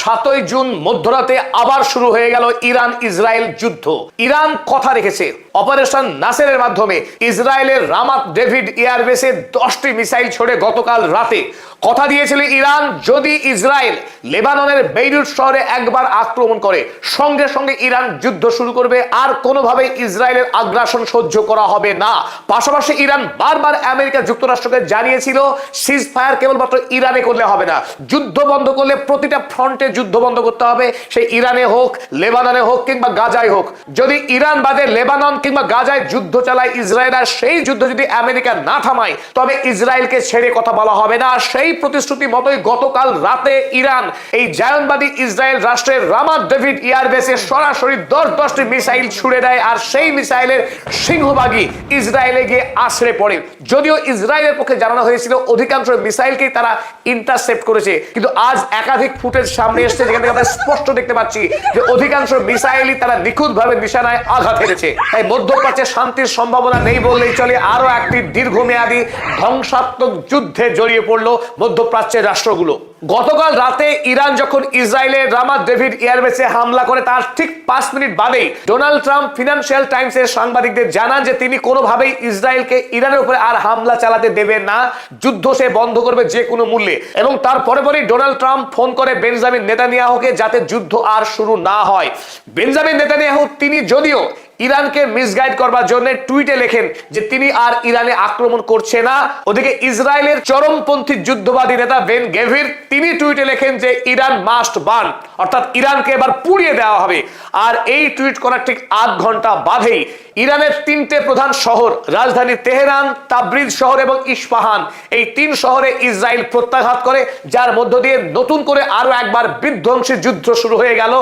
7ই June মধ্যরাতে আবার শুরু হয়ে গেল ইরান ইসরায়েল যুদ্ধ। ইরান কথা রেখেছে, অপারেশন নাসেরের মাধ্যমে ইসরায়েলের রামাত ডেভিড এয়ারবেসে 10টি মিসাইল ছোড়ে গতকাল রাতে কথা দিয়েছিল ইরান, যদি ইসরায়েল লেবাননের বেইরুত শহরে একবার আক্রমণ করে সঙ্গে সঙ্গে ইরান যুদ্ধ শুরু করবে, আর কোনোভাবে ইসরায়েলের আগ্রাসন সহ্য করা হবে না। পাশাপাশি ইরান বারবার আমেরিকা যুক্তরাষ্ট্রকে জানিয়েছিল সিজ ফায়ার কেবলমাত্র ইরানে করলে হবে না, যুদ্ধ বন্ধ করলে প্রতিটা ফ্রন্টে যুদ্ধ বন্ধ করতে হবে, সে ইরানে হোক, লেবাননে হোক কিংবা গাজায় হোক। যদি ইরান বাদে লেবানন কিংবা গাজায় যুদ্ধ চালায় ইসরায়েল, আর সেই যুদ্ধ যদি আমেরিকা না থামায় তবে ইসরায়েলকে ছেড়ে কথা বলা হবে না। সেই প্রতিশ্রুতি মতোই গতকাল রাতে ইরান এই জায়নবাদী ইসরায়েল রাষ্ট্রের রামাত ডেভিড এয়ারবেসে সরাসরি 10টি মিসাইল ছুড়ে দেয়, আর সেই মিসাইলের সিংহভাগই ইসরায়েলে গিয়ে আছড়ে পড়ে। যদিও ইসরায়েলের পক্ষে জানানো হয়েছিল অধিকাংশ মিসাইলকেই তারা ইন্টারসেপ্ট করেছে, কিন্তু আজ একাধিক ফুটেজ সামনে এসেছে যেখান থেকে আমরা স্পষ্ট দেখতে পাচ্ছি যে অধিকাংশ মিসাইলই তারা নিখুঁতভাবে নিশানায় আঘাত হেরেছে। তাই মধ্যপ্রাচ্যে শান্তির সম্ভাবনা নেই বললেই চলে, আরো একটি দীর্ঘমেয়াদী ধ্বংসাত্মক যুদ্ধে জড়িয়ে পড়লো মধ্যপ্রাচ্যের রাষ্ট্রগুলো। গতকাল রাতে ইরান যখন ইসরায়েলের রামাত ডেভিড এয়ারবেসে হামলা করে তার ঠিক 5 মিনিট বাদেই ডোনাল্ড ট্রাম্প ফিনান্সিয়াল টাইমসের সাংবাদিকদের জানান যে তিনি কোনোভাবেই ইসরায়েলকে ইরানের উপরে আর হামলা চালাতে দেবেন না, যুদ্ধ সে বন্ধ করবে যে কোনো মূল্যে। এবং তার পরেই ডোনাল্ড ট্রাম্প ফোন করে বেঞ্জামিন নেতানিয়াহুকে যাতে যুদ্ধ আর শুরু না হয়। বেঞ্জামিন নেতানিয়াহু তিনি যদিও ইরানকে মিসগাইড করবার জন্য টুইটে লেখেন যে তিনি আর ইরানে আক্রমণ করছে না, ওদিকে ইসরায়েলের চরমপন্থী যুদ্ধবাদী নেতা বেন গেভির তিনি টুইটে লেখেন যে ইরান মাস্ট বার্ন, অর্থাৎ ইরানকে এবার পুড়িয়ে দেওয়া হবে। আর এই টুইট করার ঠিক 8 ঘন্টা বাদেই ইরানের 3টে প্রধান শহর রাজধানী তেহরান, তাবরিজ শহর এবং ইস্পাহান, এই 3 শহরে ইসরায়েল প্রত্যাঘাত করে, যার মধ্য দিয়ে নতুন করে আরো একবার বিধ্বংসী যুদ্ধ শুরু হয়ে গেল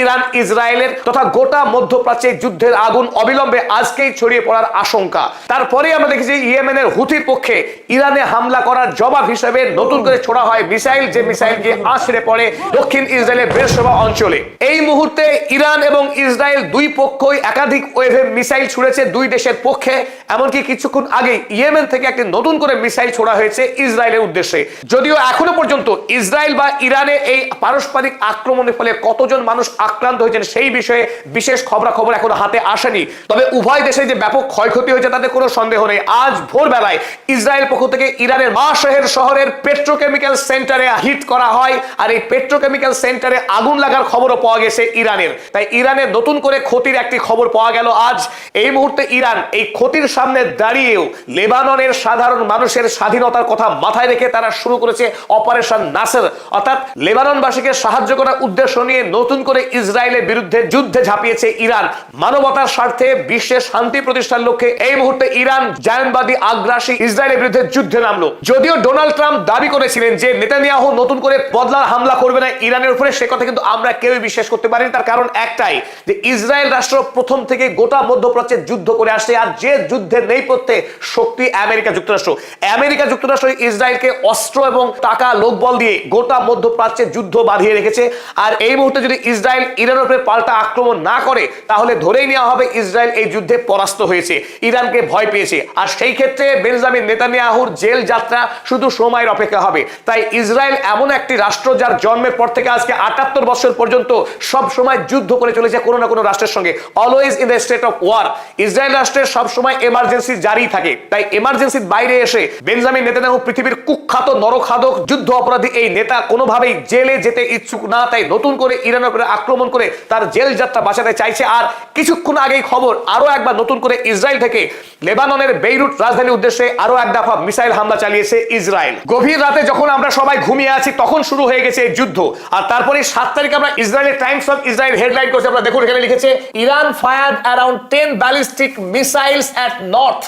ইরান ইসরায়েলের, তথা গোটা মধ্যপ্রাচ্যে যুদ্ধের আগুন অবিলম্বে আজকেই ছড়িয়ে পড়ার আশঙ্কা। তারপরে আমরা দেখেছি ইয়েমেনের হুথির পক্ষে ইরানে হামলা করার জবাব হিসেবে নতুন করে ছোড়া হয় মিসাইল, যে মিসাইল গিয়ে আছড়ে পড়ে দক্ষিণ ইসরায়েলের বেরশেবা অঞ্চলে। এই মুহূর্তে ইরান এবং ইসরায়েল দুই পক্ষই একাধিক ওয়েভে মিসাইল ছুড়েছে দুই দেশের পক্ষে। এমনকি কিছুক্ষণ আগে ইয়েমেন থেকে একটি নতুন করে মিসাইল ছোড়া হয়েছে ইসরায়েলের উদ্দেশ্যে। যদিও এখনো পর্যন্ত ইসরায়েল বা ইরানে এই পারস্পরিক আক্রমণের ফলে কতজন মানুষ আক্রান্ত হয়েছেন সেই বিষয়ে বিশেষ খবরাখবর এখনো হাতে আসেনি, তবে উভয় দেশে যে ব্যাপক ক্ষয়ক্ষতি হয়েছে তাতে কোনো সন্দেহ নেই। আজ ভোরবেলায় ইসরায়েল পক্ষ থেকে ইরানের মাশহের শহরের পেট্রোকেমিক্যাল সেন্টারে হিট করা হয়, আর এই পেট্রোকেমিক্যাল সেন্টারে আগুন লাগার খবরও পাওয়া গেছে ইরানের। তাই ইরানের নতুন করে ক্ষতির একটি খবর পাওয়া গেল আজ। এই মুহূর্তে ইরান এই ক্ষতির সামনে দাঁড়িয়েও লেবাননের সাধারণ মানুষের স্বাধীনতার কথা মাথায় রেখে তারা শুরু করেছে অপারেশন নাসের, অর্থাৎ লেবাননবাসীকে সাহায্য করার উদ্দেশ্য নিয়ে নতুন করে ইসরায়েলের বিরুদ্ধে যুদ্ধে ঝাঁপিয়েছে ইরান। মানবতার স্বার্থে বিশ্বের শান্তি প্রতিষ্ঠার লক্ষ্যে এই মুহূর্তে ইরান জায়নবাদী আগ্রাসী ইসরায়েলের বিরুদ্ধে যুদ্ধে নামলো। যদিও ডোনাল্ড ট্রাম্প দাবি করেছিলেন যে নেতানিয়াহু নতুন করে বদলার হামলা করবে না ইরানের উপরে, সে কথা কিন্তু আমরা কেউই বিশ্বাস করতে পারিনি। তার কারণ একটাই, যে ইসরায়েল রাষ্ট্র প্রথম থেকে গোটা মধ্যপ্রাচ্যে যুদ্ধ করে আসছে, আর যে যুদ্ধের নেপথ্যে শক্তি আমেরিকা যুক্তরাষ্ট্র। আমেরিকা যুক্তরাষ্ট্র ইসরায়েলকে অস্ত্র এবং টাকা লোকবল দিয়ে গোটা মধ্যপ্রাচ্যে যুদ্ধ বাঁধিয়ে রেখেছে। আর এই মুহূর্তে যদি ইসরায়েল ইরানের উপরে পাল্টা আক্রমণ না করে তাহলে ধরেই নেওয়া হবে ইসরায়েল এই যুদ্ধে পরাস্ত হয়েছে, ইরানকে ভয় পেয়েছে। আর সেই ক্ষেত্রে বেঞ্জামিন নেতানিয়াহুর জেল যাত্রা শুধু সময়ের অপেক্ষা হবে। তাই ইসরায়েল এমন একটি রাষ্ট্র যার জন্মের পর থেকে আজকে 78 বছর পর্যন্ত সব সময় যুদ্ধ করে চলেছে কোনো না কোনো রাষ্ট্রের সঙ্গে, always in the state of war. Israel রাষ্ট্রের সব সময় এমার্জেন্সি জারি থাকে। তাই এমার্জেন্সির বাইরে এসে বেঞ্জামিন নেতানিয়াহু পৃথিবীর কুখ্যাত নরখাদক যুদ্ধ অপরাধী এই নেতা কোনোভাবেই জেলে যেতে ইচ্ছুক না, তাই নতুন করে ইরানের উপরে আক্রমণ করে তার জেল যাত্রা বাঁচাতে চাইছে। আর কিছুক্ষণ আগেই খবর আরো একবার নতুন করে ইসরায়েল থেকে লেবাননের বেইরুত রাজধানীর উদ্দেশ্যে আরো এক দফা মিসাইল হামলা চালিয়েছে ইসরায়েল। গভীর রাতে যখন আমরা সবাই ঘুমিয়ে আছি তখন শুরু হয়ে গেছে এই যুদ্ধ। আর তারপরে 7 তারিখ আমরা ইসরায়েলের টাইমস অফ ইসরায়েল হেডলাইন করেছে, আপনারা দেখুন এখানে লিখেছে Iran fired around 10 ballistic missiles at north,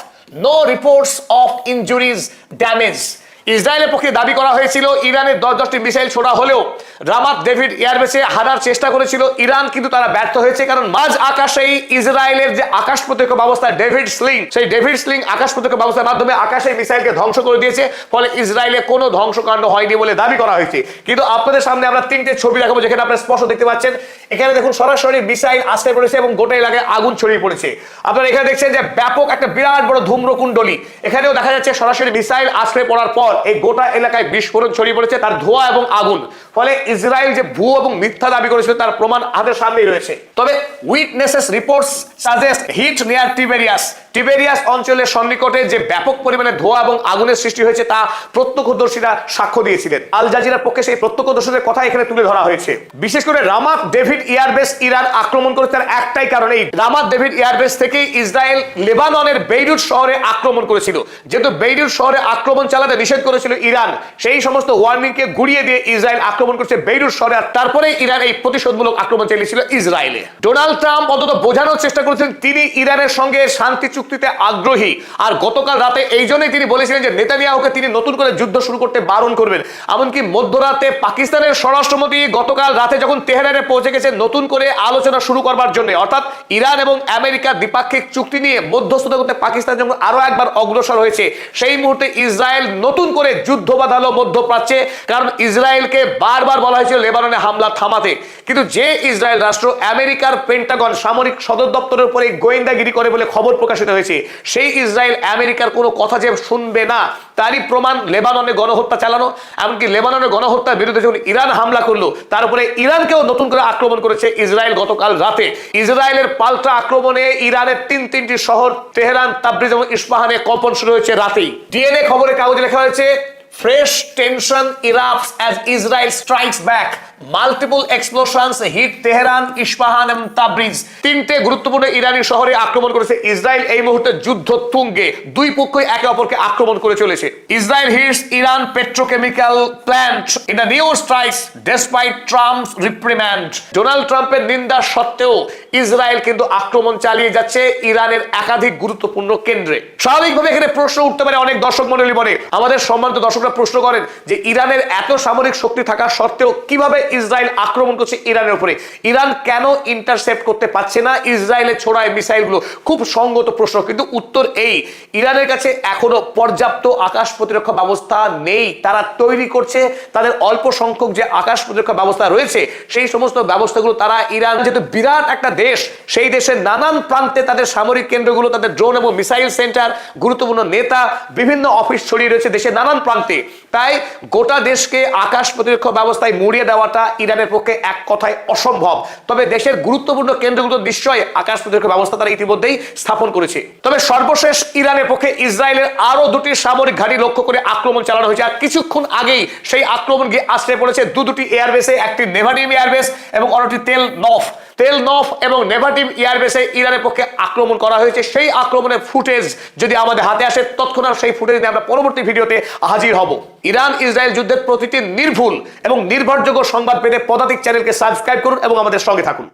no reports of injuries damage. ইসরায়েলের পক্ষে দাবি করা হয়েছিল ইরানের 10টি মিসাইল ছোড়া হলেও রামাত ডেভিড এয়ারবেসে হারার চেষ্টা করেছিল ইরান, কিন্তু তারা ব্যর্থ হয়েছে। কারণ মাঝ আকাশেই ইসরায়েলের যে আকাশ প্রতিরক্ষা ব্যবস্থা ডেভিড স্লিং, সেই ডেভিড স্লিং আকাশ প্রতিরক্ষা ব্যবস্থার মাধ্যমে আকাশে মিসাইলকে ধ্বংস করে দিয়েছে, ফলে ইসরায়েলে কোনো ধ্বংসকাণ্ড হয়নি বলে দাবি করা হয়েছে। কিন্তু আপনাদের সামনে আমরা 3টে ছবি দেখাবো যেখানে আপনারা স্পষ্ট দেখতে পাচ্ছেন। এখানে দেখুন সরাসরি মিসাইল আছড়ে পড়েছে এবং গোটা এলাকায় আগুন ছড়িয়ে পড়েছে। আপনারা এখানে দেখছেন যে ব্যাপক একটা বিরাট বড় ধূম্রকুণ্ডলী, এখানেও দেখা যাচ্ছে সরাসরি মিসাইল আছড়ে পড়ার পর এই গোটা এলাকায় বিস্ফোরণ ছড়িয়ে পড়েছে, তার ধোঁয়া এবং আগুন। ফলে ইসরায়েল যে ভুয়ো এবং মিথ্যা দাবি করেছিল তার প্রমাণ হাতের সামনেই রয়েছে। তবে witnesses reports suggest hit near Tiberias অঞ্চলের সন্নিকটে যে ব্যাপক পরিমাণে ধোঁয়া এবং আগুনের সৃষ্টি হয়েছে তা প্রত্যক্ষদর্শীরা সাক্ষ্য দিয়েছিলেন। আল জাজিরার পক্ষে সেই প্রত্যক্ষদর্শীদের কথা এখানে তুলে ধরা হয়েছে। বিশেষ করে রামাত ডেভিড এয়ারবেস ইরান আক্রমণ করেছে তার একটাই কারণে, রামাত ডেভিড এয়ারবেস থেকে ইসরায়েল লেবাননের বেইরুত শহরে আক্রমণ করেছিল। যেহেতু বেইরুত শহরে আক্রমণ চালাতে নিষেধ করেছিল ইরান, সেই সমস্ত ওয়ার্নিংকে গুড়িয়ে দিয়ে ইসরায়েল আক্রমণ করছে বেইরুত শহরে, আর তারপরে ইরান এই প্রতিশোধমূলক আক্রমণ চালিয়েছিল ইসরায়েলে। ডোনাল্ড ট্রাম্প অন্তত বোঝানোর চেষ্টা করেছেন তিনি ইরানের সঙ্গে শান্তি চুক্তিতে আগ্রহী, আর গতকাল রাতে এই জন্যই তিনি বলেছিলেন যে নেতানিয়াহুকে তিনি নতুন করে যুদ্ধ শুরু করতে বারণ করবেন। এমনকি মধ্যরাতে পাকিস্তানের স্বরাষ্ট্রমন্ত্রী গতকাল রাতে যখন তেহরানে পৌঁছে গেছে নতুন করে আলোচনা শুরু করবার জন্য, অর্থাৎ ইরান এবং আমেরিকা দ্বিপাক্ষিক চুক্তি নিয়ে মধ্যস্থতা করতে পাকিস্তান যখন আরো একবার অগ্রসর হয়েছে, সেই মুহূর্তে ইসরায়েল নতুন করে যুদ্ধ বাঁধালো মধ্যপ্রাচ্যে। কারণ ইসরায়েলকে বারবার বলা হয়েছিল লেবাননে হামলা থামাতে, কিন্তু যে ইসরায়েল রাষ্ট্র আমেরিকার পেন্টাগন সামরিক সদর দপ্তরের উপরে গোয়েন্দাগিরি করে বলে খবর প্রকাশিত হয়েছে, সেই ইসরায়েল আমেরিকার কোনো কথা যে শুনবে না তারই প্রমাণ লেবাননে গণহত্যা চালানো। এমনকি লেবাননের গণহত্যার বিরুদ্ধে যখন ইরান হামলা করলো, তার উপরে ইরানকেও নতুন করে আক্রমণ করেছে ইসরায়েল গতকাল রাতে। ইসরায়েলের পাল্টা আক্রমণে ইরানের তিনটি শহর তেহরান, তাবরিজ এবং ইস্পাহানে কম্পন শুরু হয়েছে রাতেই। ডিএনএ খবরের কাগজে লেখা হয়েছে fresh tension erupts as Israel strikes back. Multiple explosions hit Tehran, Isfahan এবং তাবরিজ। তিনটে গুরুত্বপূর্ণ ইরানি শহরে আক্রমণ করেছে ইসরায়েল। এই মুহূর্তে যুদ্ধ তুঙ্গে, দুই পক্ষই একে অপরকে আক্রমণ করে চলেছে। Israel hits Iran petrochemical plant in a new strikes despite Trump's reprimand. Donald ট্রাম্পের নিন্দা সত্ত্বেও ইসরায়েল কিন্তু আক্রমণ চালিয়ে যাচ্ছে ইরানের একাধিক গুরুত্বপূর্ণ কেন্দ্রে। স্বাভাবিকভাবে এখানে প্রশ্ন উঠতে পারে অনেক দর্শক মণ্ডলী মনে, আমাদের সম্মানিত দর্শকরা প্রশ্ন করেন যে ইরানের এত সামরিক শক্তি থাকা সত্ত্বেও কিভাবে ইসরায়েল আক্রমণ করছে ইরানের উপরে, ইরান কেন ইন্টারসেপ্ট করতে পারছে না ইসরায়েলের ছোড়ায় মিসাইলগুলো? খুব সঙ্গত প্রশ্ন, কিন্তু উত্তর এই, ইরানের কাছে এখনো পর্যাপ্ত আকাশ প্রতিরক্ষা ব্যবস্থা নেই। তারা তৈরি করছে, তাদের অল্প সংখ্যক যে আকাশ প্রতিরক্ষা ব্যবস্থা রয়েছে সেই সমস্ত ব্যবস্থাগুলো তারা, ইরান যেহেতু বিরাট একটা দেশ, সেই দেশের নানান প্রান্তে তাদের সামরিক কেন্দ্রগুলো, তাদের ড্রোন এবং মিসাইল সেন্টার, গুরুত্বপূর্ণ নেতা, বিভিন্ন অফিস ছড়িয়ে রয়েছে দেশের নানান প্রান্তে। তাই গোটা দেশকে আকাশ প্রতিরক্ষা ব্যবস্থায় মুড়িয়ে দেওয়াটা ইরানের পক্ষে এক কথায় অসম্ভব। তবে দেশের গুরুত্বপূর্ণ কেন্দ্রগুলো নিশ্চয়ই আকাশ প্রতিরক্ষা ব্যবস্থা তারা ইতিমধ্যেই স্থাপন করেছে। তবে সর্বশেষ ইরানের পক্ষে ইসরায়েলের আরো দুটি সামরিক ঘাঁটি লক্ষ্য করে আক্রমণ চালানো হয়েছে, আর কিছুক্ষণ আগেই সেই আক্রমণ গিয়ে আশ্রয় পড়েছে দুটি এয়ারবেসে, একটি নেভাটিম এয়ারবেস এবং অন্যটি তেল নফ এবং নেভাটিম এয়ারবেসে ইরানের পক্ষে আক্রমণ করা হয়েছে। সেই আক্রমণের ফুটেজ যদি আমাদের হাতে আসে তৎক্ষণাৎ সেই ফুটেজ নিয়ে আমরা পরবর্তী ভিডিওতে হাজির হব। ইরান ইসরায়েল যুদ্ধের প্রতিটি নির্ভুল এবং নির্ভরযোগ্য সংবাদ পেতে পদাতিক চ্যানেলকে সাবস্ক্রাইব করুন এবং আমাদের সঙ্গে থাকুন।